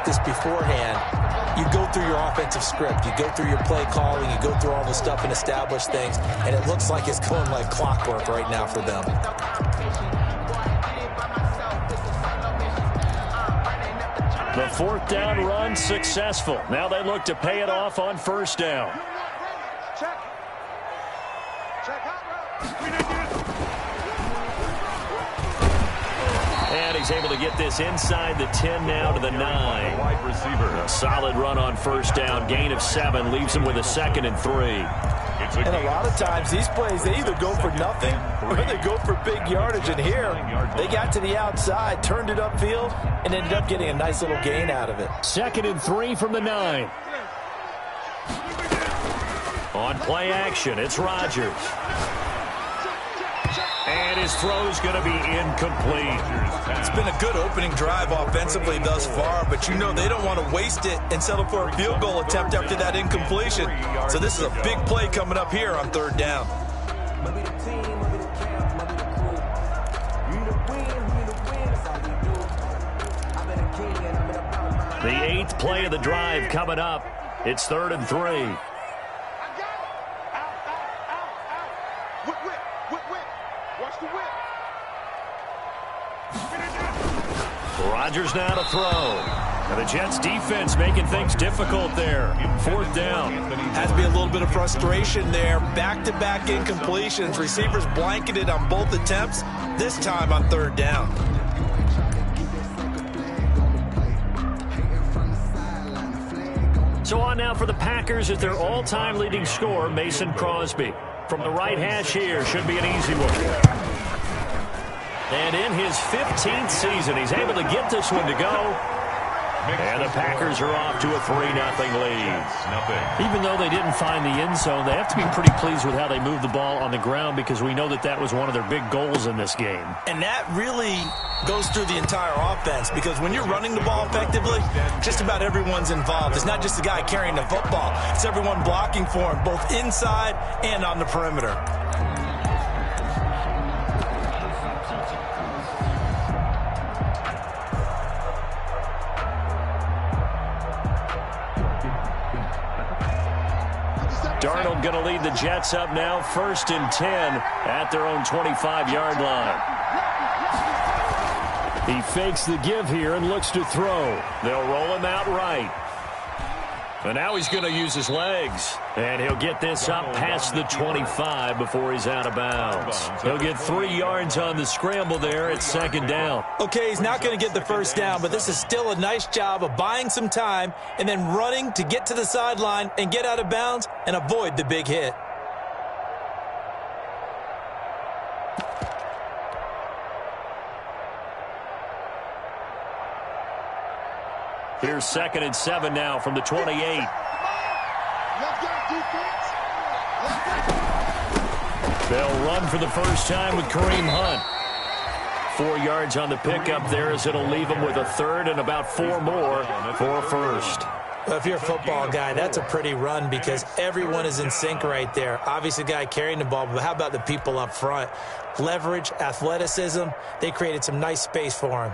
practice beforehand, you go through your offensive script. You go through your play calling. You go through all the stuff and establish things. And it looks like it's going like clockwork right now for them. The fourth down run successful. Now they look to pay it off on first down. And he's able to get this inside the 10 now to the 9. Wide receiver. A solid run on first down. Gain of 7 leaves him with a 2nd and 3. And a lot of times these plays, they either go for nothing or they go for big yardage. And here, they got to the outside, turned it upfield, and ended up getting a nice little gain out of it. 2nd and 3 from the 9. On play action, it's Rodgers. And his throw's going to be incomplete. It's been a good opening drive offensively thus far, but you know they don't want to waste it and settle for a field goal attempt after that incompletion. So this is a big play coming up here on third down. The 8th play of the drive coming up. It's 3rd and 3. Rodgers now to throw. And the Jets defense making things difficult there. 4th down. Has to be a little bit of frustration there. Back-to-back incompletions. Receivers blanketed on both attempts. This time on 3rd down. So on now for the Packers at their all-time leading scorer, Mason Crosby. From the right hash here, should be an easy one. And in his 15th season, he's able to get this one to go. And the Packers are off to a 3-0 lead. Even though they didn't find the end zone, they have to be pretty pleased with how they moved the ball on the ground because we know that that was one of their big goals in this game. And that really goes through the entire offense because when you're running the ball effectively, just about everyone's involved. It's not just the guy carrying the football. It's everyone blocking for him, both inside and on the perimeter. Darnold going to lead the Jets up now, 1st and 10 at their own 25-yard line. He fakes the give here and looks to throw. They'll roll him out right. And now he's going to use his legs. And he'll get this up past the 25 before he's out of bounds. He'll get 3 yards on the scramble there at 2nd down. Okay, he's not going to get the first down, but this is still a nice job of buying some time and then running to get to the sideline and get out of bounds and avoid the big hit. Here's 2nd and 7 now from the 28. They'll run for the first time with Kareem Hunt. 4 yards on the pickup there as it'll leave him with a 3rd and about 4 more for a 1st. Well, if you're a football guy, that's a pretty run because everyone is in sync right there. Obviously, the guy carrying the ball, but how about the people up front? Leverage, athleticism, they created some nice space for him.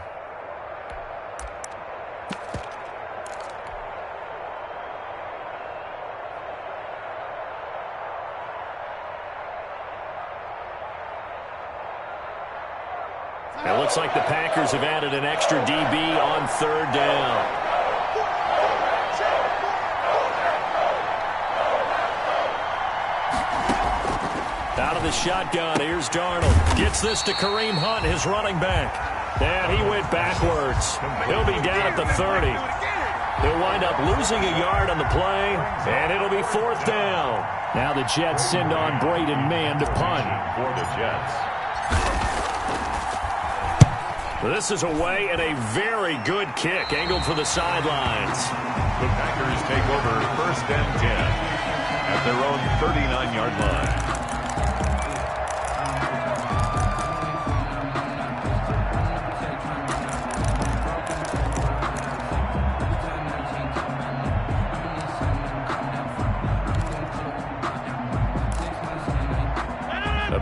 It looks like the Packers have added an extra DB on 3rd down. Out of the shotgun, here's Darnold. Gets this to Kareem Hunt, his running back. And he went backwards. He'll be down at the 30. He'll wind up losing a yard on the play, and it'll be 4th down. Now the Jets send on Braden Mann to punt. For the Jets. This is away and a very good kick angled for the sidelines. The Packers take over 1st and 10 at their own 39-yard line.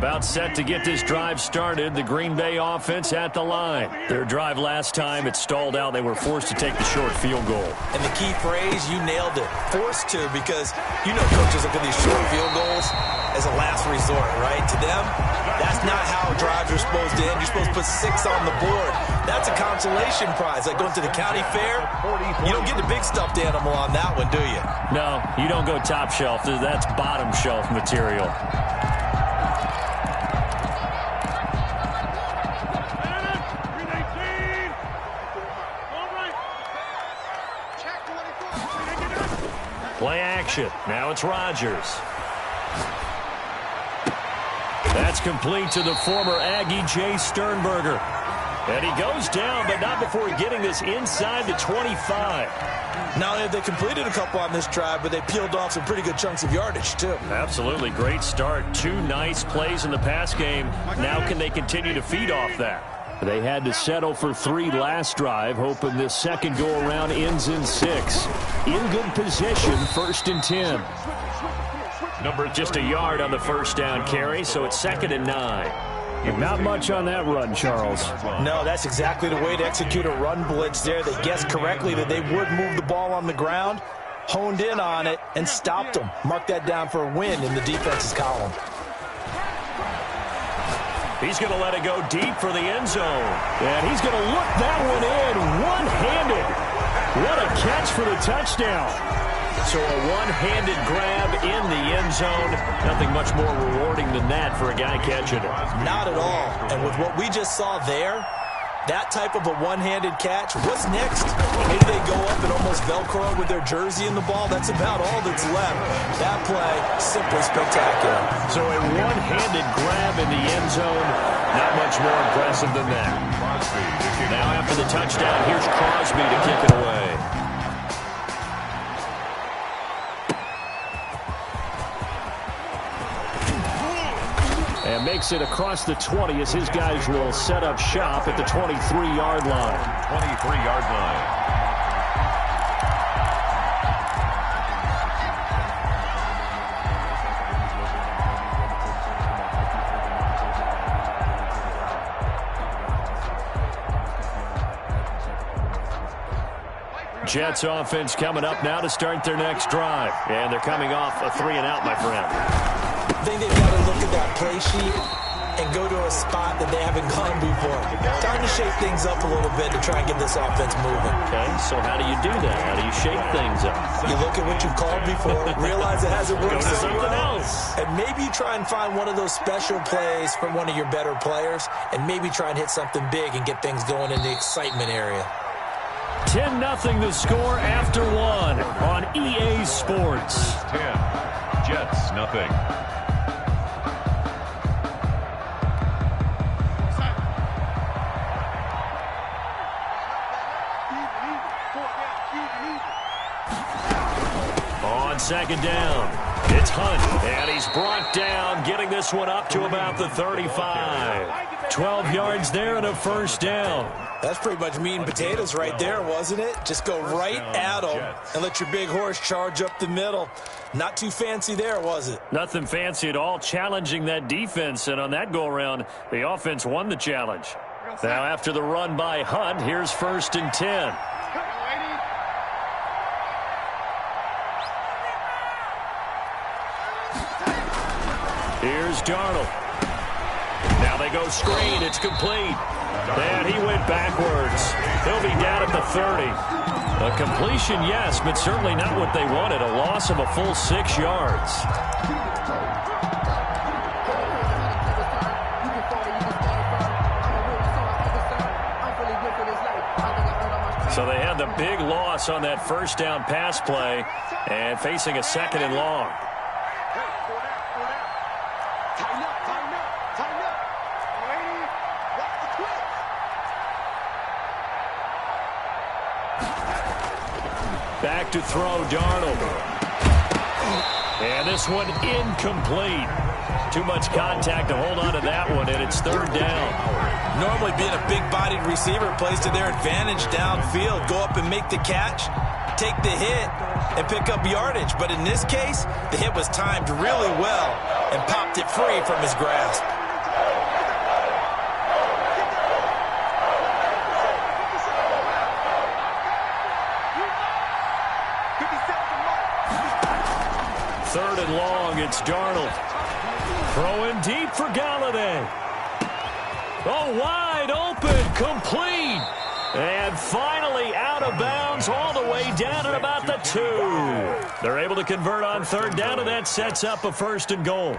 About set to get this drive started. The Green Bay offense at the line. Their drive last time, it stalled out. They were forced to take the short field goal. And the key phrase, you nailed it. Forced to, because you know coaches look at these short field goals as a last resort, right? To them, that's not how drives are supposed to end. You're supposed to put 6 on the board. That's a consolation prize. Like going to the county fair, you don't get the big stuffed animal on that one, do you? No, you don't go top shelf. That's bottom shelf material. Play action. Now it's Rodgers. That's complete to the former Aggie, Jay Sternberger. And he goes down, but not before getting this inside the 25. Not only have they completed a couple on this drive, but they peeled off some pretty good chunks of yardage, too. Absolutely. Great start. 2 nice plays in the pass game. Now can they continue to feed off that? They had to settle for 3 last drive, hoping this second go-around ends in 6. In good position, 1st and 10. Just a yard on the first down carry, so it's 2nd and 9. Not much on that run, Charles. No, that's exactly the way to execute a run blitz there. They guessed correctly that they would move the ball on the ground, honed in on it, and stopped them. Mark that down for a win in the defense's column. He's going to let it go deep for the end zone. And he's going to look that one in one-handed. What a catch for the touchdown. So a one-handed grab in the end zone. Nothing much more rewarding than that for a guy catching it. Not at all. And with what we just saw there, that type of a one-handed catch, what's next? Maybe they go up and almost Velcro with their jersey in the ball. That's about all that's left. That play, simply spectacular. So a one-handed grab in the end zone, not much more impressive than that. Now after the touchdown, here's Crosby to kick it away. And makes it across the 20 as his guys will set up shop at the 23-yard line. 23-yard line. Jets offense coming up now to start their next drive. And they're coming off a 3-and-out, my friend. I think they've got to look at that play sheet and go to a spot that they haven't gone before. Time to shake things up a little bit to try and get this offense moving. Okay, so how do you do that? How do you shake things up? You look at what you've called before, realize it hasn't worked Go to so something well, else. and maybe try and find one of those special plays from one of your better players, and maybe try and hit something big and get things going in the excitement area. 10-0 the score after 1 on EA Sports. 10, Jets, nothing. On 2nd down, it's Hunt, and he's brought down, getting this one up to about the 35. 12 yards there and a 1st down. That's pretty much meat and potatoes right there, wasn't it? Just go right at them and let your big horse charge up the middle. Not too fancy there, was it? Nothing fancy at all, challenging that defense, and on that go-around, the offense won the challenge. Now after the run by Hunt, here's 1st and 10. Here's Darnold. Now they go screen. It's complete. And he went backwards. He'll be down at the 30. A completion, yes, but certainly not what they wanted. A loss of a full 6 yards. So they had the big loss on that 1st down pass play and facing a 2nd and long. Back to throw, Darnold. And this one incomplete. Too much contact to hold on to that one, and it's 3rd down. Normally being a big-bodied receiver plays to their advantage downfield. Go up and make the catch, take the hit, and pick up yardage. But in this case, the hit was timed really well and popped it free from his grasp. 3rd and long. It's Darnold. Throwing deep for Galladay. Oh, wide open, complete. And finally out of bounds all the way down at about the 2. They're able to convert on 3rd down, and that sets up a 1st and goal.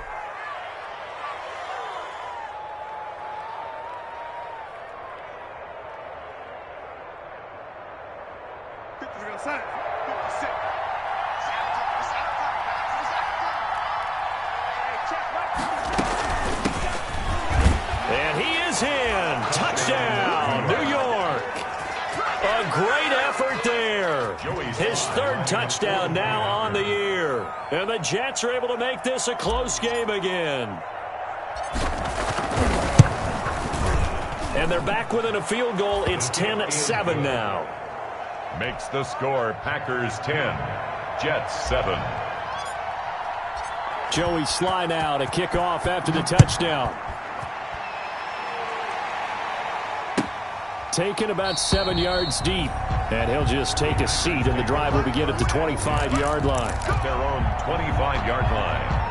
And he is in. Touchdown, New York. A great effort there. His 3rd touchdown now on the year. And the Jets are able to make this a close game again. And they're back within a field goal. It's 10-7 now. Makes the score Packers 10, Jets 7. Joey Sly now to kick off after the touchdown. Taken about 7 yards deep. And he'll just take a seat, and the drive will begin at the 25-yard line. Their own 25-yard line.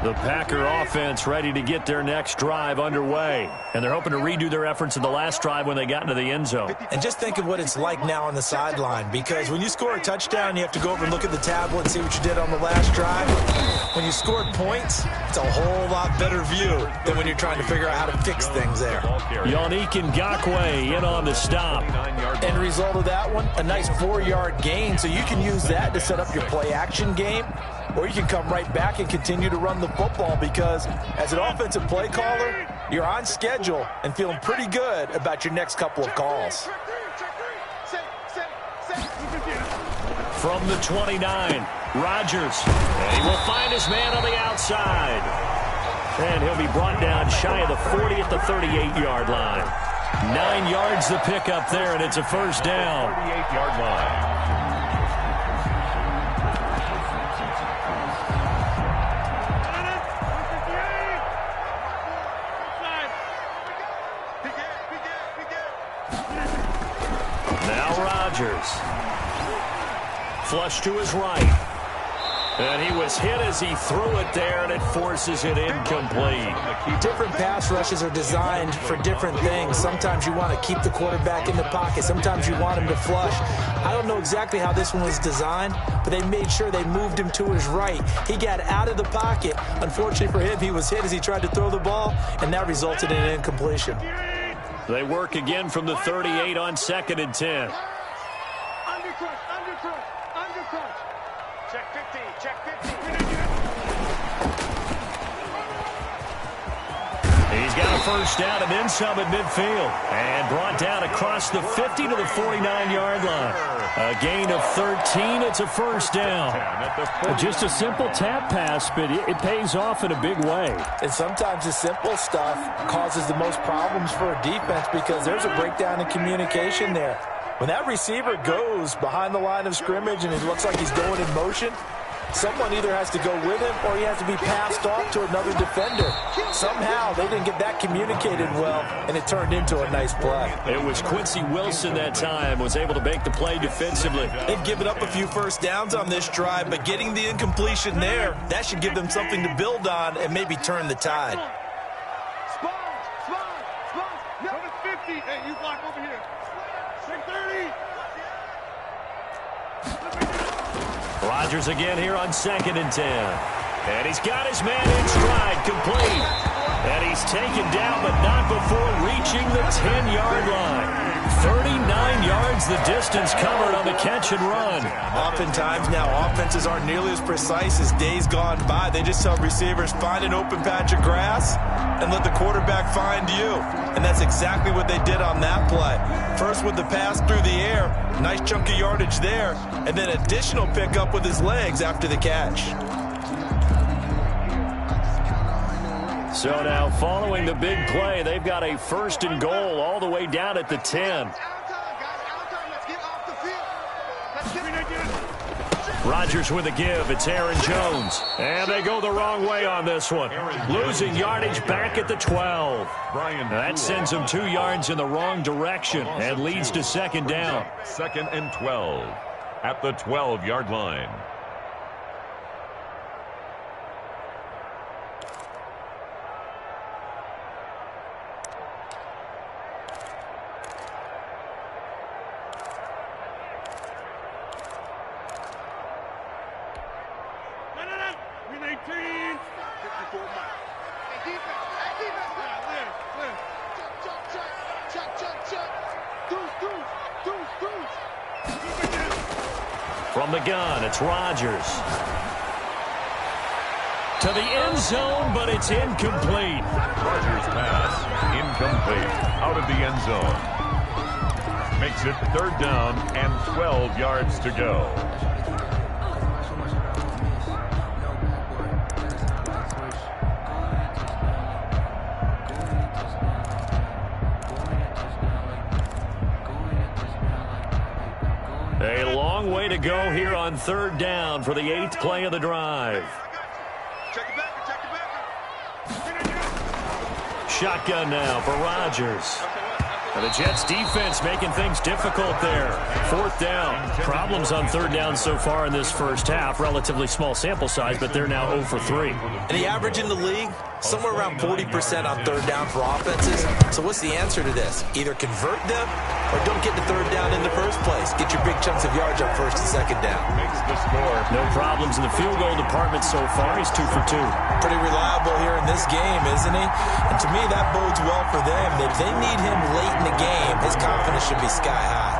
The Packer offense ready to get their next drive underway. And they're hoping to redo their efforts in the last drive when they got into the end zone. And just think of what it's like now on the sideline, because when you score a touchdown, you have to go over and look at the tablet and see what you did on the last drive. When you scored points, it's a whole lot better view than when you're trying to figure out how to fix things there. Yannick Ngakoue in on the stop. End result of that one, a nice 4-yard gain, so you can use that to set up your play-action game, or you can come right back and continue to run the football, because as an offensive play caller, you're on schedule and feeling pretty good about your next couple of calls. From the 29, Rodgers. And he will find his man on the outside. And he'll be brought down shy of the 40 at the 38-yard line. 9 yards to pick up there, and it's a 1st down. 38-yard line. Flush to his right. And he was hit as he threw it there, and it forces it incomplete. Different pass rushes are designed for different things. Sometimes you want to keep the quarterback in the pocket. Sometimes you want him to flush. I don't know exactly how this one was designed, but they made sure they moved him to his right. He got out of the pocket. Unfortunately for him, he was hit as he tried to throw the ball, and that resulted in an incompletion. They work again from the 38 on 2nd and 10. Check 50, check 50. He's got a 1st down and then some at midfield. And brought down across the 50 to the 49-yard line. A gain of 13. It's a 1st down. Just a simple tap pass, but it pays off in a big way. And sometimes the simple stuff causes the most problems for a defense, because there's a breakdown in communication there. When that receiver goes behind the line of scrimmage and it looks like he's going in motion, someone either has to go with him or he has to be passed off to another defender. Somehow they didn't get that communicated well, and it turned into a nice play. It was Quincy Wilson that time, was able to make the play defensively. They've given up a few 1st downs on this drive, but getting the incompletion there, that should give them something to build on and maybe turn the tide. Spot. Go to 50. Hey, you block over here. 30. Rodgers again here on 2nd and 10. And he's got his man in stride, complete. And he's taken down, but not before reaching the 10-yard line. 39 yards the distance covered on the catch and run. Oftentimes now offenses aren't nearly as precise as days gone by. They just tell receivers, find an open patch of grass and let the quarterback find you. And that's exactly what they did on that play. First with the pass through the air, nice chunk of yardage there, and then additional pickup with his legs after the catch. So now following the big play, they've got a 1st and goal all the way down at the 10. Rodgers with a give. It's Aaron Jones. And they go the wrong way on this one. Losing yardage back at the 12. That sends them 2 yards in the wrong direction and leads to second down. 2nd and 12 at the 12-yard line. From the gun, it's Rodgers. To the end zone, but it's incomplete. Rodgers' pass, incomplete, out of the end zone. Makes it 3rd down and 12 yards to go. A long way to go here on 3rd down for the 8th play of the drive. Shotgun now for Rodgers. And the Jets defense making things difficult there. 4th down. Problems on 3rd down so far in this first half. Relatively small sample size, but they're now 0 for 3. And the average in the league, somewhere around 40% on 3rd down for offenses. So what's the answer to this? Either convert them or don't get to 3rd down in the first place. Get your big chunks of yards on 1st and 2nd down. Makes the score. No problems in the field goal department so far. He's 2 for 2. Pretty reliable here in this game, isn't he? And to me, that bodes well for them. If they need him late in the game, his confidence should be sky high.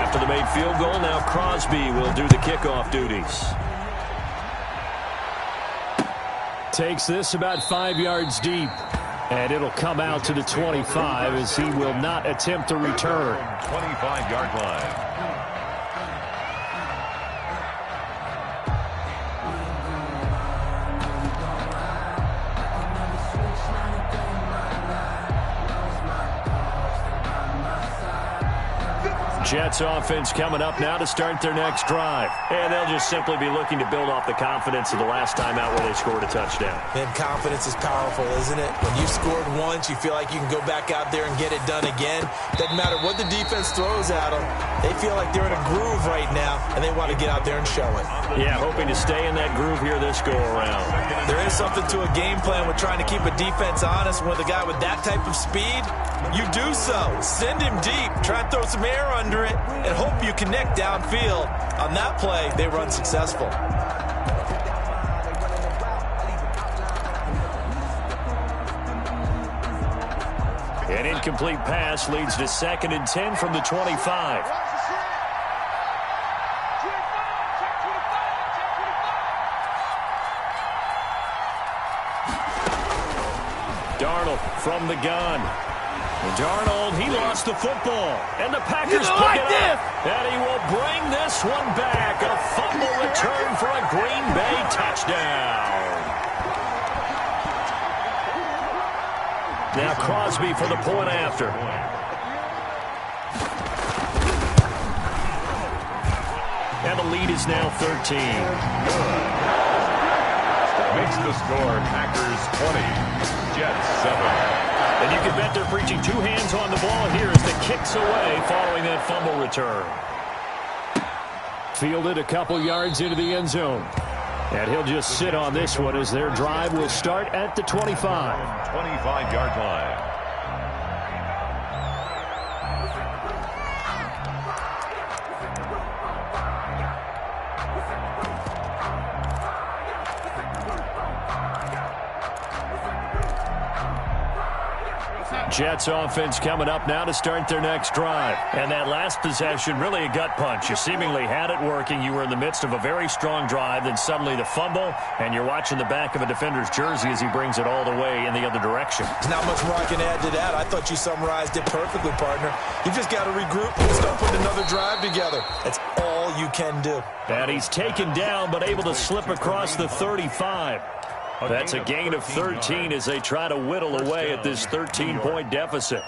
After the made field goal, now Crosby will do the kickoff duties. Takes this about 5 yards deep. And it'll come out to the 25 as he will not attempt to return. 25-yard line. Jets offense coming up now to start their next drive. And they'll just simply be looking to build off the confidence of the last time out where they scored a touchdown. Man, confidence is powerful, isn't it? When you've scored once, you feel like you can go back out there and get it done again. Doesn't matter what the defense throws at them. They feel like they're in a groove right now, and they want to get out there and show it. Yeah, hoping to stay in that groove here this go-around. There is something to a game plan with trying to keep a defense honest. With a guy with that type of speed, you do so. Send him deep. Try and throw some air under it and hope you connect downfield. On that play, they run successful. An incomplete pass leads to 2nd and 10 from the 25. Darnold from the gun. Darnold, he lost the football. And the Packers pick it up. And he will bring this one back. A fumble return for a Green Bay touchdown. Now Crosby for the point after. And the lead is now 13. Makes the score Packers 20, Jets 7. And you can bet they're preaching 2 hands on the ball here as the kick's away following that fumble return. Fielded a couple yards into the end zone. And he'll just sit on this one as their drive will start at the 25. 25-yard line. Jets offense coming up now to start their next drive. And that last possession, really a gut punch. You seemingly had it working. You were in the midst of a very strong drive. Then suddenly the fumble, and you're watching the back of a defender's jersey as he brings it all the way in the other direction. There's not much more I can add to that. I thought you summarized it perfectly, partner. You just got to regroup and start putting another drive together. That's all you can do. And he's taken down, but able to slip across the 35. That's a gain of 13 as they try to whittle away at this 13-point deficit.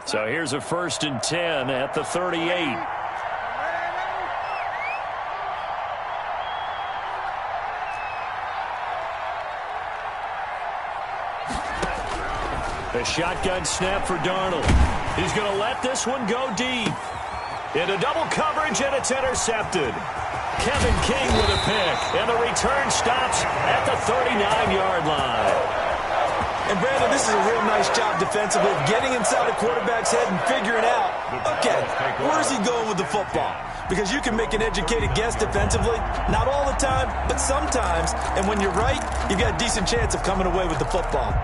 So here's a 1st and 10 at the 38. A shotgun snap for Darnold. He's going to let this one go deep. Into double coverage, and it's intercepted. Kevin King with a pick, and the return stops at the 39-yard line. And, Brandon, this is a real nice job defensively of getting inside a quarterback's head and figuring out, okay, where's he going with the football? Because you can make an educated guess defensively, not all the time, but sometimes. And when you're right, you've got a decent chance of coming away with the football.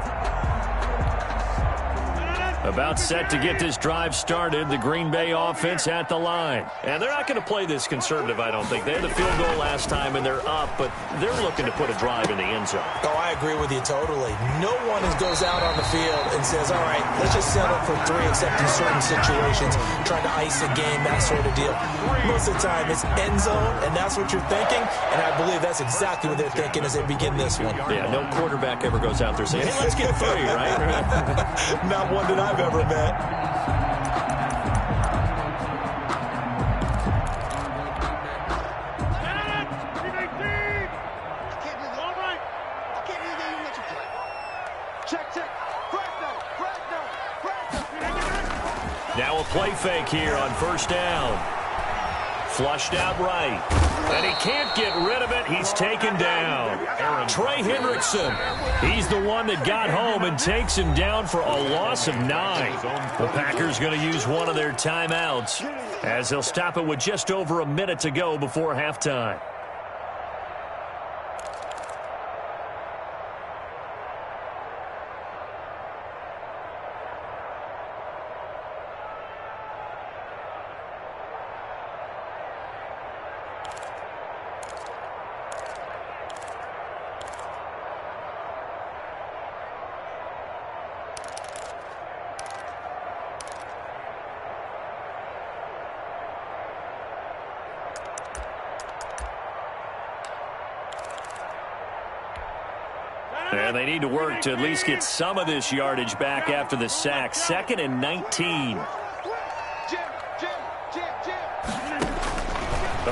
About set to get this drive started, the Green Bay offense at the line. And they're not going to play this conservative, I don't think. They had the field goal last time, and they're up, but they're looking to put a drive in the end zone. Oh, I agree with you totally. No one goes out on the field and says, all right, let's just settle for 3, except in certain situations, trying to ice a game, that sort of deal. Most of the time, it's end zone, and that's what you're thinking, and I believe that's exactly what they're thinking as they begin this one. Yeah, no quarterback ever goes out there saying, hey, let's get 3, right? Not one that I've ever met. Now a play fake here on 1st down. Flushed out right. And he can't get rid of it. He's taken down. Trey Hendrickson. He's the one that got home and takes him down for a loss of 9. The Packers going to use one of their timeouts as they'll stop it with just over a minute to go before halftime. And they need to work to at least get some of this yardage back after the sack. 2nd and 19.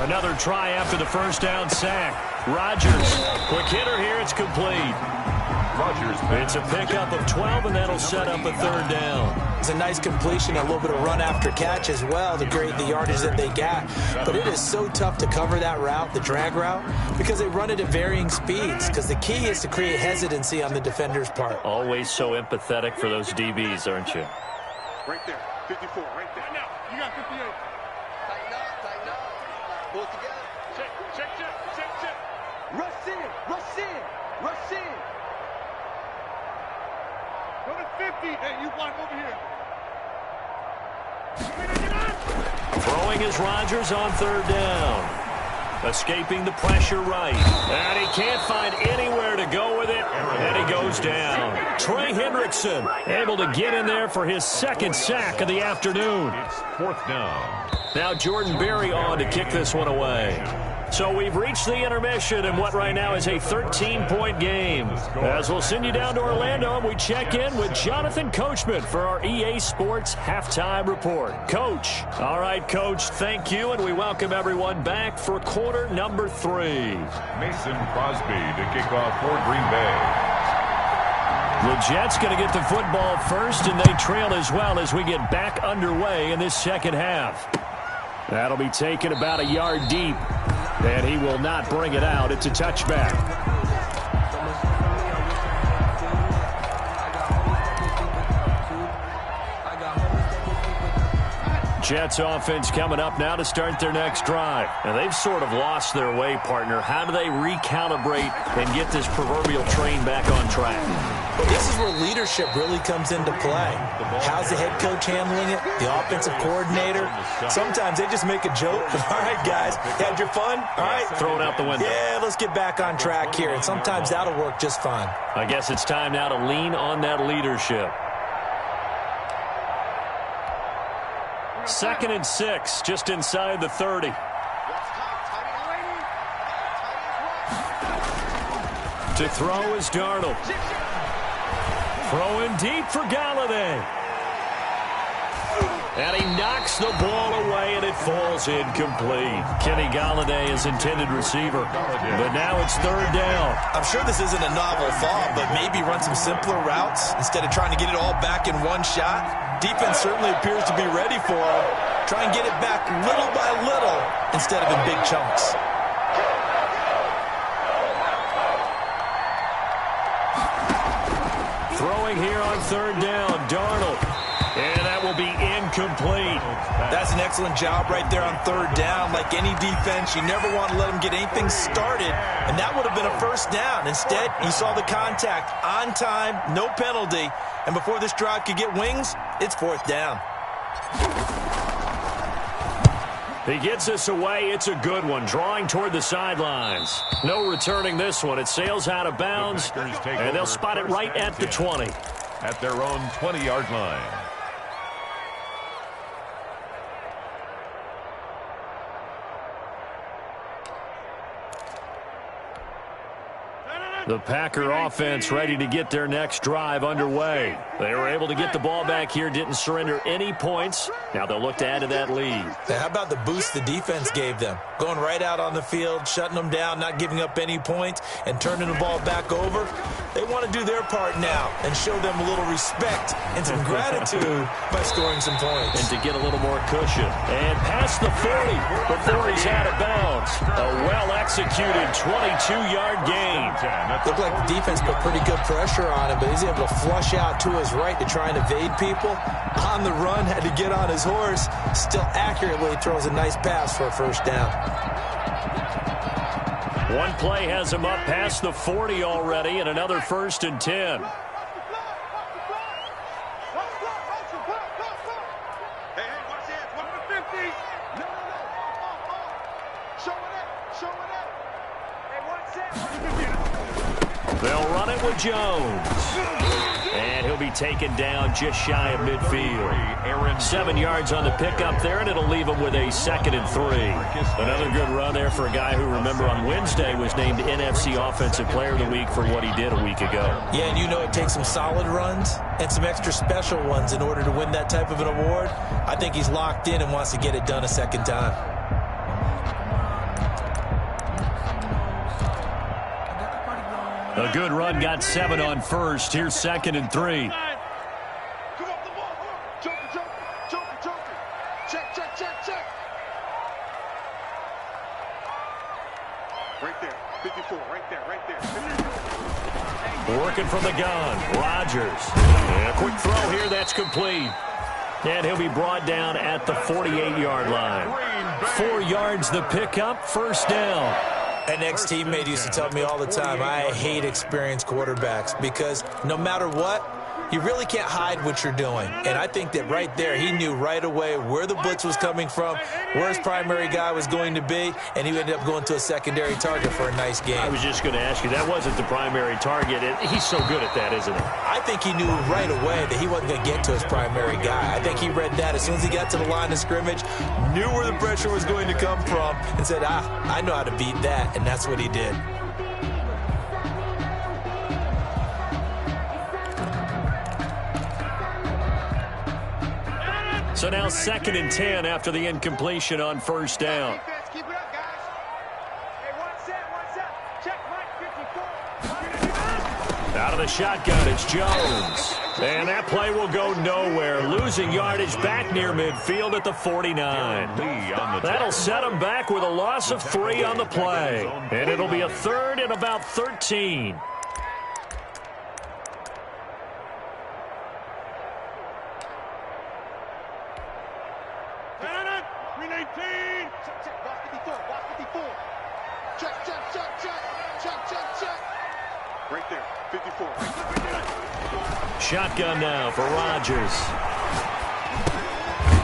Another try after the 1st down sack. Rodgers, quick hitter here, it's complete. Rodgers. It's a pickup of 12, and that'll set up a 3rd down. It's a nice completion, a little bit of run after catch as well to create the yardage that they got. But it is so tough to cover that route, the drag route, because they run it at varying speeds. Because the key is to create hesitancy on the defender's part. Always so empathetic for those DBs, aren't you? Right there, 54, right there. Right now, you got 58. Tighten up. Pull it together. Check. Rush in. Go to 50. Hey, you block over here. Throwing is Rodgers on 3rd down. Escaping the pressure right. And he can't find anywhere to go with it. And he goes down. Trey Hendrickson able to get in there for his 2nd sack of the afternoon. It's 4th down. Now Jordan Berry on to kick this one away. So we've reached the intermission in what right now is a 13-point game. As we'll send you down to Orlando, and we check in with Jonathan Coachman for our EA Sports Halftime Report. Coach. All right, Coach, thank you, and we welcome everyone back for quarter number 3. Mason Crosby to kick off for Green Bay. The Jets going to get the football first, and they trail as well as we get back underway in this 2nd half. That'll be taken about a yard deep. And he will not bring it out. It's a touchback. Jets offense coming up now to start their next drive. And they've sort of lost their way, partner. How do they recalibrate and get this proverbial train back on track? Well, this is where leadership really comes into play. How's the head coach handling it? The offensive coordinator? Sometimes they just make a joke. All right, guys, had your fun? All right. Throw it out the window. Yeah, let's get back on track here. And sometimes that'll work just fine. I guess it's time now to lean on that leadership. 2nd and 6, just inside the 30. To throw is Darnold. Throwing deep for Galladay. And he knocks the ball away, and it falls incomplete. Kenny Galladay is intended receiver. But now it's third down. I'm sure this isn't a novel thought, but maybe run some simpler routes instead of trying to get it all back in one shot. Defense certainly appears to be ready for him. Try and get it back little by little instead of in big chunks. Throwing here on third down, Darnold. And that will be incomplete. That's an excellent job right there on third down. Like any defense, you never want to let them get anything started, and that would have been a first down. Instead, you saw the contact on time, no penalty, and before this drive could get wings, it's fourth down. He gets this away. It's a good one, drawing toward the sidelines. No returning this one. It sails out of bounds, and they'll spot it right at the 20. At their own 20-yard line. The Packer offense ready to get their next drive underway. They were able to get the ball back here, didn't surrender any points. Now they'll look to add to that lead. How about the boost the defense gave them? Going right out on the field, shutting them down, not giving up any points, and turning the ball back over. They want to do their part now and show them a little respect and some gratitude by scoring some points. And to get a little more cushion. And past the 40 before he's out of bounds. A well-executed 22-yard gain. Looked like the defense put pretty good pressure on him, but he's able to flush out to his right to try and evade people. On the run, had to get on his horse. Still accurately throws a nice pass for a first down. One play has him up past the 40 already, and another 1st and 10. They'll run it with Jones. And he'll be taken down just shy of midfield. 7 yards on the pickup there, and it'll leave him with a 2nd and 3. Another good run there for a guy who, remember, on Wednesday was named NFC Offensive Player of the Week for what he did a week ago. Yeah, and you know it takes some solid runs and some extra special ones in order to win that type of an award. I think he's locked in and wants to get it done a second time. A good run, got 7 on first. Here's 2nd and 3. Come off the ball. Joker. Check. Right there. 54. Right there. Working from the gun. Rodgers. And a quick throw here. That's complete. And he'll be brought down at the 48-yard line. 4 yards the pickup. First down. An ex-teammate used to tell me all the time, I hate experienced quarterbacks because no matter what, you really can't hide what you're doing. And I think that right there, he knew right away where the blitz was coming from, where his primary guy was going to be, and he ended up going to a secondary target for a nice game. I was just going to ask you, that wasn't the primary target. He's so good at that, isn't he? I think he knew right away that he wasn't going to get to his primary guy. I think he read that as soon as he got to the line of scrimmage, knew where the pressure was going to come from, and said, I know how to beat that, and that's what he did. So now 2nd and 10 after the incompletion on first down. Keep it up, guys. Hey, one set. Check Mike 54. Out of the shotgun, it's Jones. And that play will go nowhere. Losing yardage back near midfield at the 49. That'll set him back with a loss of 3 on the play. And it'll be a 3rd and about 13. Right there, 54. Shotgun now for Rodgers.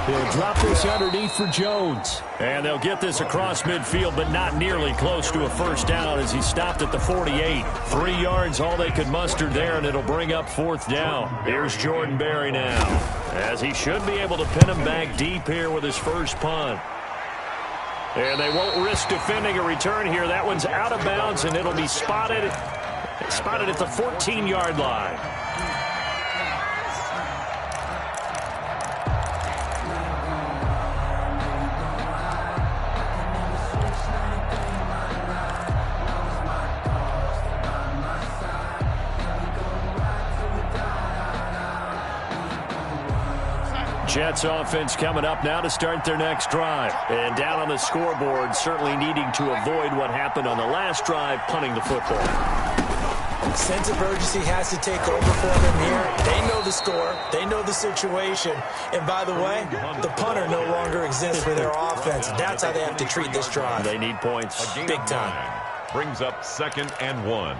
He'll drop this underneath for Jones. And they'll get this across midfield, but not nearly close to a first down as he stopped at the 48. 3 yards, all they could muster there, and it'll bring up 4th down. Here's Jordan Berry now, as he should be able to pin him back deep here with his first punt. And they won't risk defending a return here. That one's out of bounds, and it'll be spotted at the 14-yard line. Jets offense coming up now to start their next drive. And down on the scoreboard, certainly needing to avoid what happened on the last drive, punting the football. Sense of urgency has to take over for them here. They know the score. They know the situation. And by the way, the punter no longer exists for their offense. That's how they have to treat this drive. They need points. Big time. Brings up 2nd and 1.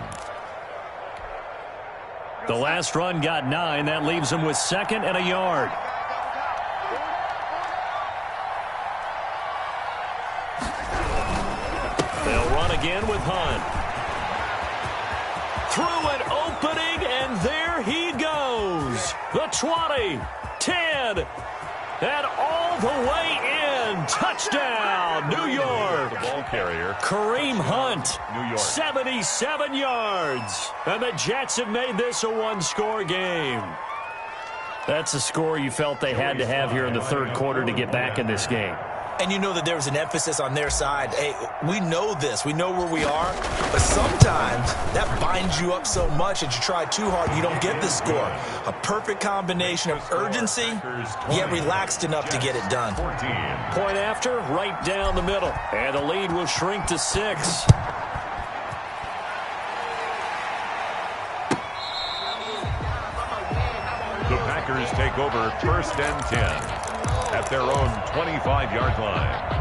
The last run got 9. That leaves them with 2nd and a yard. They'll run again with Hunt. Through an opening, and there he goes. The 20, 10, and all the way in. Touchdown, New York. The ball carrier. Kareem Hunt, New York. 77 yards. And the Jets have made this a one-score game. That's a score you felt they had to have here in the third quarter to get back in this game. And you know that there was an emphasis on their side. Hey, we know this. We know where we are. But sometimes that binds you up so much that you try too hard, you don't get the score. A perfect combination of urgency, yet relaxed enough to get it done. Point after, right down the middle. And the lead will shrink to 6. The Packers take over 1st and 10 at their own 25-yard line.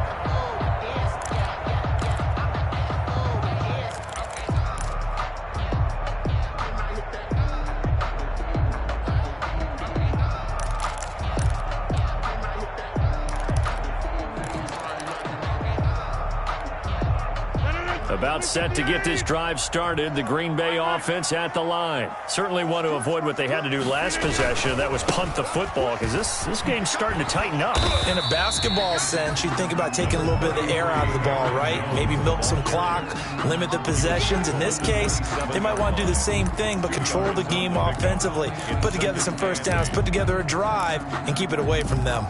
About set to get this drive started. The Green Bay offense at the line. Certainly want to avoid what they had to do last possession. That was punt the football, because this game's starting to tighten up. In a basketball sense, you think about taking a little bit of the air out of the ball, right? Maybe milk some clock, limit the possessions. In this case, they might want to do the same thing, but control the game offensively. Put together some first downs, put together a drive, and keep it away from them.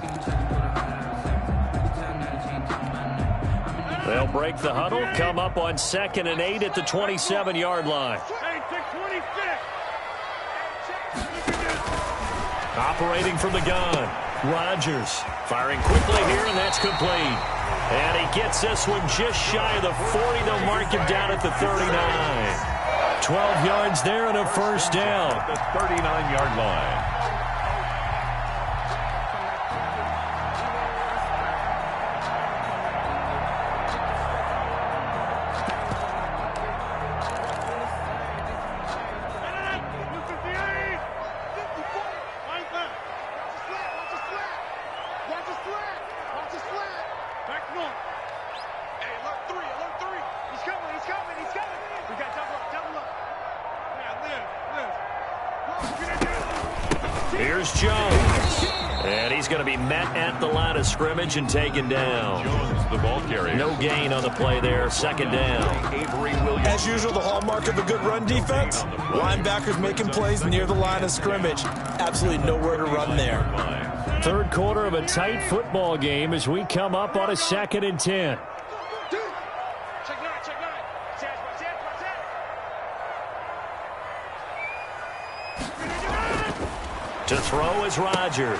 They'll break the huddle, come up on 2nd and 8 at the 27-yard line. Operating from the gun, Rodgers firing quickly here, and that's complete. And he gets this one just shy of the 40. They'll mark him down at the 39. 12 yards there and a first down. At the 39-yard line. Here's Jones. And he's going to be met at the line of scrimmage and taken down. Jones, the ball carrier. No gain on the play there. 2nd down. Avery Williams. As usual, the hallmark of a good run defense, linebackers making plays near the line of scrimmage. Absolutely nowhere to run there. Third quarter of a tight football game as we come up on a 2nd and 10. To throw is Rodgers.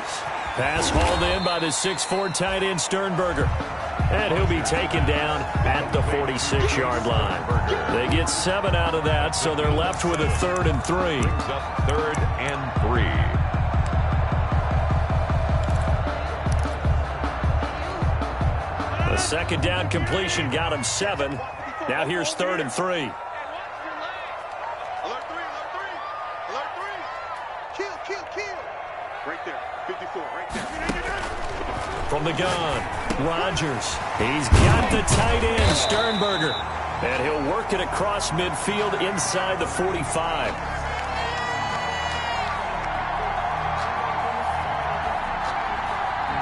Pass hauled in by the 6'4" tight end Sternberger. And he'll be taken down at the 46-yard line. They get 7 out of that, so they're left with a 3rd and 3. Up 3rd and 3. The 2nd down completion got him 7. Now here's 3rd and 3. Right there, 54, right there. From the gun, Rodgers. He's got the tight end, Sternberger. And he'll work it across midfield inside the 45.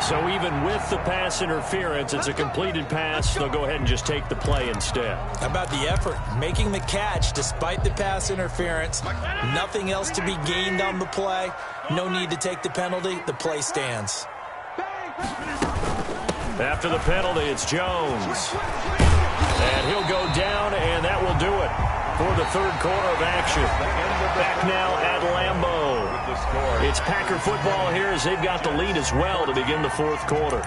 So even with the pass interference, it's a completed pass. They'll go ahead and just take the play instead. How about the effort? Making the catch despite the pass interference. Nothing else to be gained on the play. No need to take the penalty. The play stands. After the penalty, it's Jones. And he'll go down, and that will do it for the third quarter of action. Back now at Lambeau. the score. It's Packer football here as they've got the lead as well to begin the fourth quarter.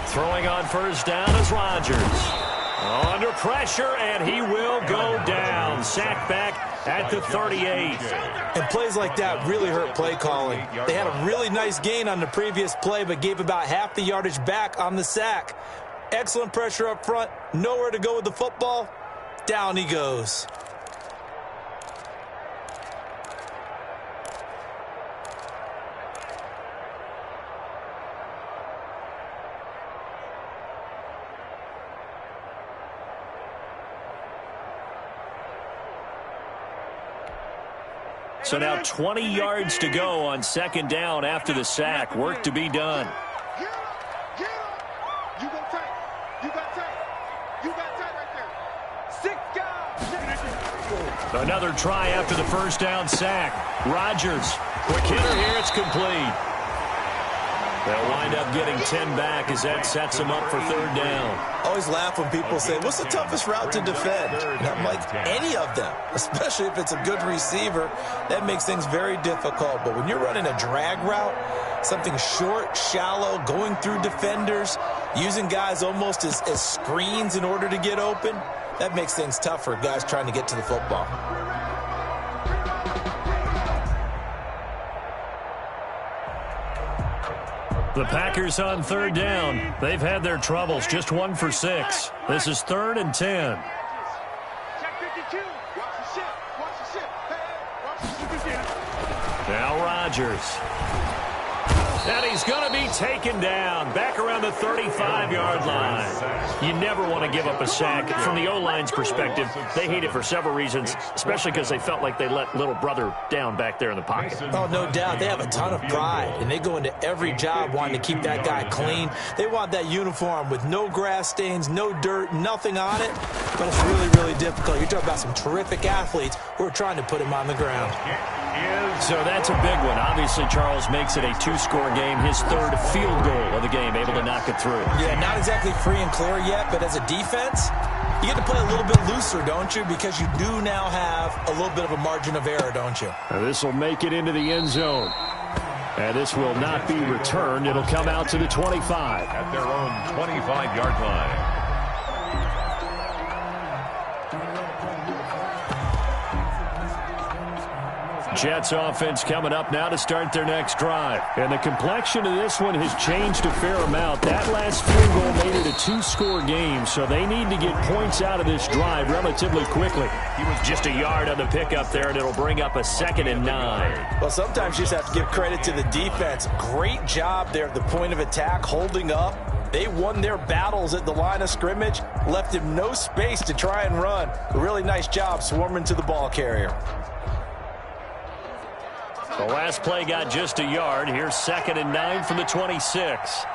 Throwing on first down is Rodgers. Under pressure, and he will go down. Sacked back at the 38. And plays like that really hurt play calling. They had a really nice gain on the previous play, but gave about half the yardage back on the sack. Excellent pressure up front. Nowhere to go with the football. Down he goes. So now 20 yards to go on second down after the sack. Work to be done. Get up. Get up. You got tight. You got tight. You got tight right there. 6 guys. Another try after the first down sack. Rodgers. Quick hitter here. It's complete. They'll wind up getting 10 back as that sets them up for third down. Always laugh when people say, what's the toughest route to defend? And I'm like, any of them, especially if it's a good receiver. That makes things very difficult. But when you're running a drag route, something short, shallow, going through defenders, using guys almost as screens in order to get open, that makes things tough for guys trying to get to the football. The Packers on third down. They've had their troubles, just 1 for 6. This is 3rd and 10. Check 52. Watch the ship. Watch the ship. Hey, watch the ship. Now Rodgers. And he's going to be taken down back around the 35-yard line. You never want to give up a sack. From the O-line's perspective, they hate it for several reasons, especially because they felt like they let little brother down back there in the pocket. Oh, no doubt. They have a ton of pride, and they go into every job wanting to keep that guy clean. They want that uniform with no grass stains, no dirt, nothing on it. But it's really, really difficult. You're talking about some terrific athletes who are trying to put him on the ground. So that's a big one. Obviously, Charles makes it a 2-score game, his 3rd field goal of the game, able to knock it through. Yeah, not exactly free and clear yet, but as a defense, you get to play a little bit looser, don't you? Because you do now have a little bit of a margin of error, don't you? This will make it into the end zone. And this will not be returned. It'll come out to the 25. At their own 25-yard line. Jets offense coming up now to start their next drive. And the complexion of this one has changed a fair amount. That last field goal made it a 2-score game, so they need to get points out of this drive relatively quickly. He was just a yard on the pickup there, and it'll bring up a 2nd and 9. Well, sometimes you just have to give credit to the defense. Great job there at the point of attack, holding up. They won their battles at the line of scrimmage, left him no space to try and run. A really nice job swarming to the ball carrier. The last play got just a yard. Here's 2nd and 9 from the 26.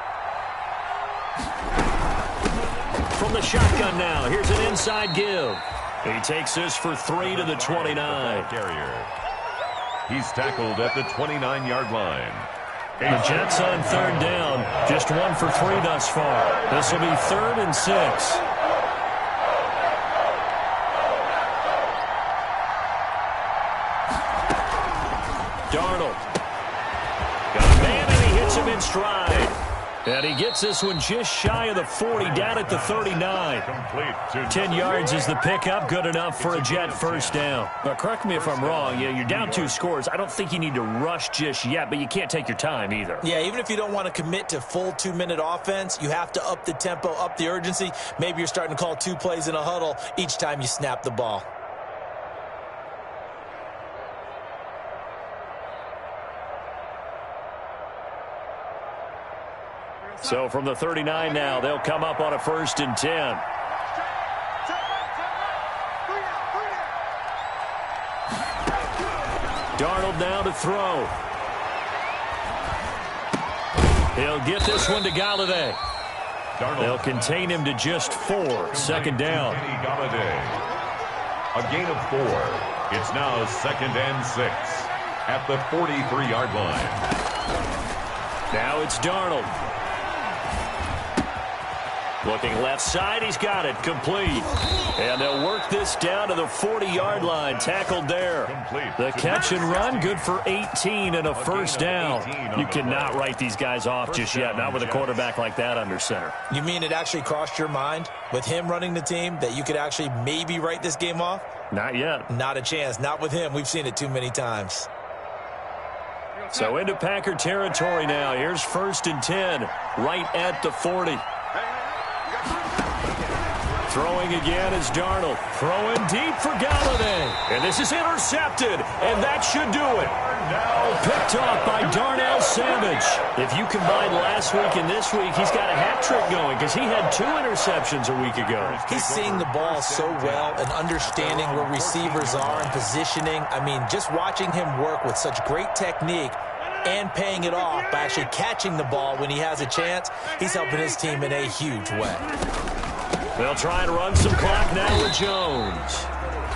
From the shotgun now. Here's an inside give. He takes this for 3 to the 29. Carrier. He's tackled at the 29-yard line. The Jets on third down. Just 1 for 3 thus far. This will be 3rd and 6. Darnold. Got a man, and he hits him in stride. And he gets this one just shy of the 40, down at the 39. 10 yards is the pickup, good enough for a Jet first down. But correct me if I'm wrong, you're down 2 scores. I don't think you need to rush just yet, but you can't take your time either. Yeah, even if you don't want to commit to full 2-minute offense, you have to up the tempo, up the urgency. Maybe you're starting to call 2 plays in a huddle each time you snap the ball. So from the 39 now, they'll come up on a 1st and 10. Darnold now to throw. He'll get this one to Galladay. They'll contain him to just 4. Second down. A gain of 4. It's now 2nd and 6 at the 43-yard line. Now it's Darnold. Looking left side, he's got it. Complete. And they'll work this down to the 40-yard line. Tackled there. The catch and run, good for 18 and a first down. You cannot write these guys off just yet, not with a quarterback like that under center. You mean it actually crossed your mind with him running the team that you could actually maybe write this game off? Not yet. Not a chance. Not with him. We've seen it too many times. So into Packer territory now. Here's 1st and 10, right at the 40. Throwing again is Darnold. Throwing deep for Galladay. And this is intercepted, and that should do it. Picked off by Darnell Savage. If you combine last week and this week, he's got a hat trick going because he had 2 interceptions a week ago. He's seeing the ball so well and understanding where receivers are and positioning. I mean, just watching him work with such great technique and paying it off by actually catching the ball when he has a chance, he's helping his team in a huge way. They'll try and run some clock now with Jones.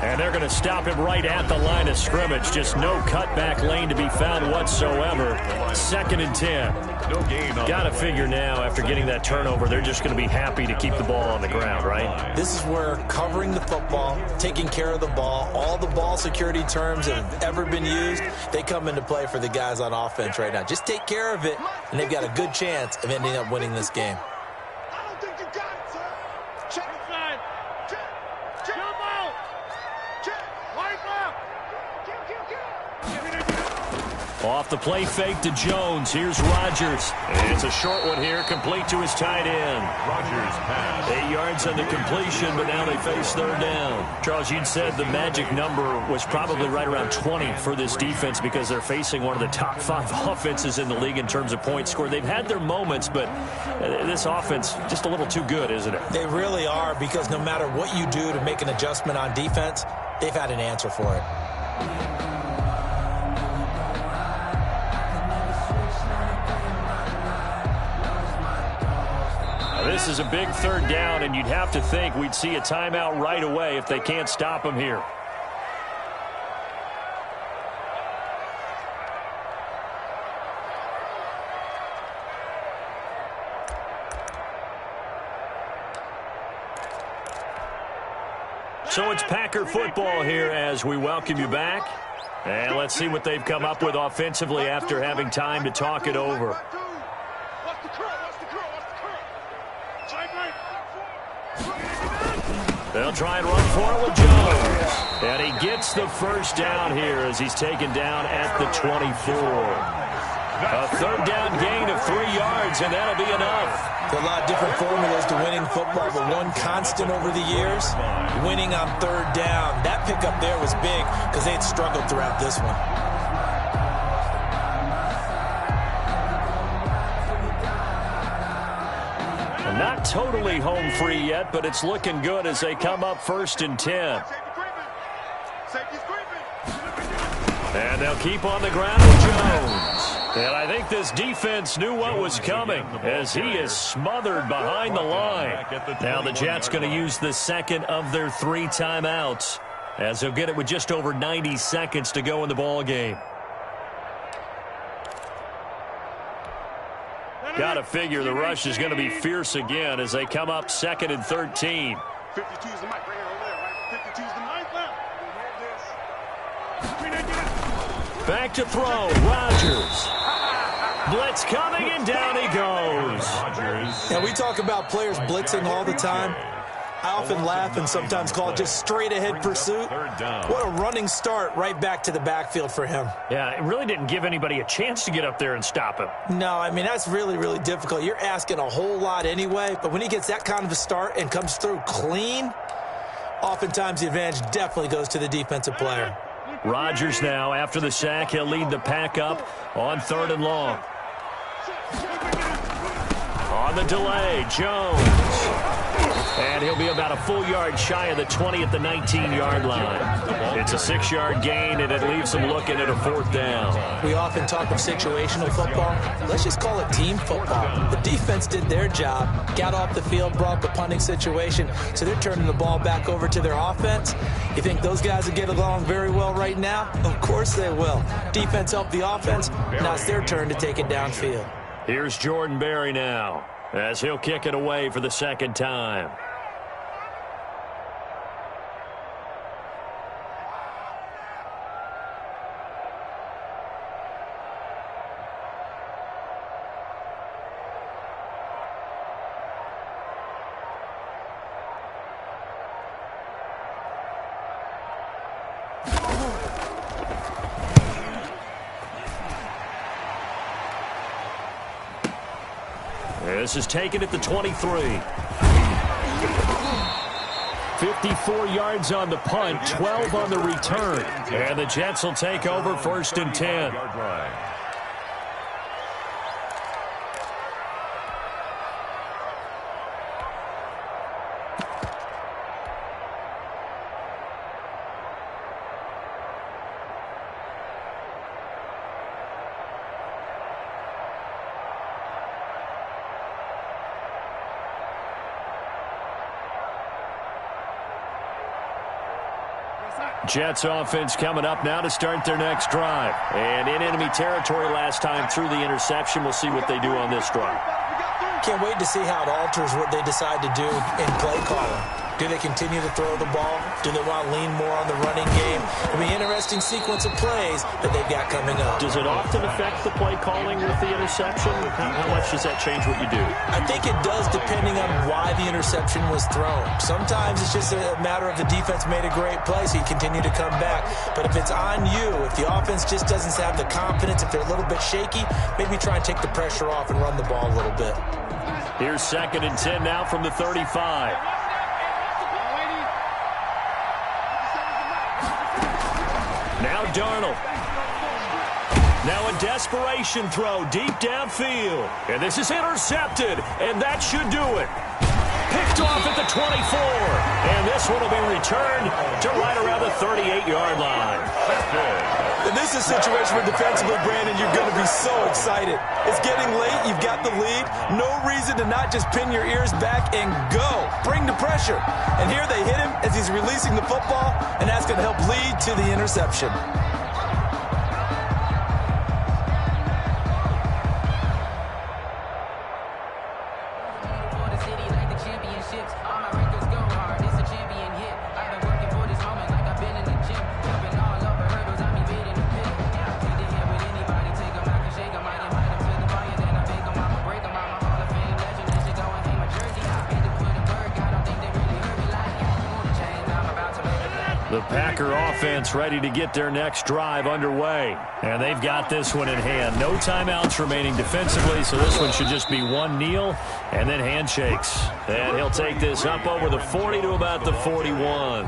And they're going to stop him right at the line of scrimmage. Just no cutback lane to be found whatsoever. 2nd and 10. No gain. Got to figure now, after getting that turnover, they're just going to be happy to keep the ball on the ground, right? This is where covering the football, taking care of the ball, all the ball security terms that have ever been used, they come into play for the guys on offense right now. Just take care of it, and they've got a good chance of ending up winning this game. Off the play fake to Jones. Here's Rodgers. And it's a short one here, complete to his tight end. Rodgers pass. 8 yards on the completion, but now they face 3rd down. Charles, you'd said the magic number was probably right around 20 for this defense because they're facing one of the top 5 offenses in the league in terms of points scored. They've had their moments, but this offense just a little too good, isn't it? They really are, because no matter what you do to make an adjustment on defense, they've had an answer for it. This is a big 3rd down, and you'd have to think we'd see a timeout right away if they can't stop him here. So it's Packer football here as we welcome you back. And let's see what they've come up with offensively after having time to talk it over. They'll try and run for it with Jones. And he gets the first down here as he's taken down at the 24. A 3rd down gain of 3 yards, and that'll be enough. There are a lot of different formulas to winning football, but one constant over the years, winning on 3rd down. That pickup there was big because they had struggled throughout this one. Not totally home free yet, but it's looking good as they come up 1st and 10. And they'll keep on the ground with Jones. And I think this defense knew what was coming as he is smothered behind the line. Now the Jets going to use the 2nd of their 3 timeouts as they'll get it with just over 90 seconds to go in the ball game. Got to figure the rush is going to be fierce again as they come up 2nd and 13. 52's the mic right here over there, right? 52's the mic left. Back to throw. Rodgers. Blitz coming, and down he goes. Now, we talk about players blitzing all the time. I often laugh and sometimes call it just straight-ahead pursuit. What a running start right back to the backfield for him. Yeah, it really didn't give anybody a chance to get up there and stop him. No, I mean, that's really, really difficult. You're asking a whole lot anyway, but when he gets that kind of a start and comes through clean, oftentimes the advantage definitely goes to the defensive player. Rodgers now, after the sack, he'll lead the pack up on 3rd and long. On the delay, Jones. And he'll be about a full yard shy of the 20 at the 19-yard line. It's a 6-yard gain, and it leaves them looking at a 4th down. We often talk of situational football. Let's just call it team football. The defense did their job, got off the field, brought the punting situation, so they're turning the ball back over to their offense. You think those guys will get along very well right now? Of course they will. Defense helped the offense. Now it's their turn to take it downfield. Here's Jordan Berry now, as he'll kick it away for the 2nd time. This is taken at the 23. 54 yards on the punt, 12 on the return. And the Jets will take over 1st and 10. Jets offense coming up now to start their next drive. And in enemy territory last time through the interception. We'll see what they do on this drive. Can't wait to see how it alters what they decide to do in play calling. Do they continue to throw the ball? Do they want to lean more on the running game? It'll be an interesting sequence of plays that they've got coming up. Does it often affect the play calling with the interception? How much does that change what you do? I think it does, depending on why the interception was thrown. Sometimes it's just a matter of the defense made a great play, so you continue to come back. But if it's on you, if the offense just doesn't have the confidence, if they're a little bit shaky, maybe try and take the pressure off and run the ball a little bit. Here's 2nd and 10 now from the 35. Now Darnold. Now a desperation throw deep downfield. And this is intercepted, and that should do it. Picked off at the 24. And this one will be returned to right around the 38-yard line. And this is a situation where defensively, Brandon, you're going to be so excited. It's getting late. You've got the lead. No reason to not just pin your ears back and go. Bring the pressure. And here they hit him as he's releasing the football, and that's going to help lead to the interception. The Packer offense ready to get their next drive underway. And they've got this one in hand. No timeouts remaining defensively, so this one should just be one kneel and then handshakes. And he'll take this up over the 40 to about the 41.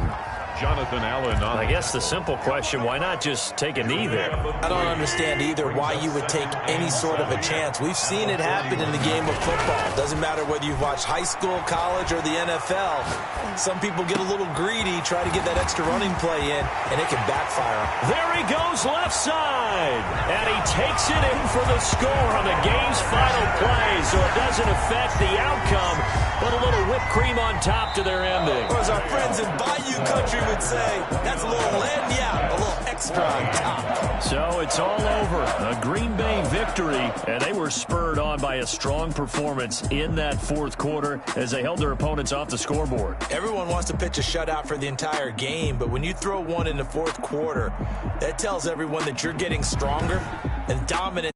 Jonathan Allen on. I guess the simple question, why not just take a knee there? I don't understand either why you would take any sort of a chance. We've seen it happen in the game of football. Doesn't matter whether you've watched high school, college, or the NFL. Some people get a little greedy, try to get that extra running play in, and it can backfire. There he goes left side. And he takes it in for the score on the game's final play. So it doesn't affect the outcome, but a little whipped cream on top to their ending. Or as our friends in Bayou Country would say, that's a little lagniappe, a little extra on top. So it's all over. A Green Bay victory, and they were spurred on by a strong performance in that fourth quarter as they held their opponents off the scoreboard. Everyone wants to pitch a shutout for the entire game, but when you throw one in the fourth quarter, that tells everyone that you're getting stronger and dominant.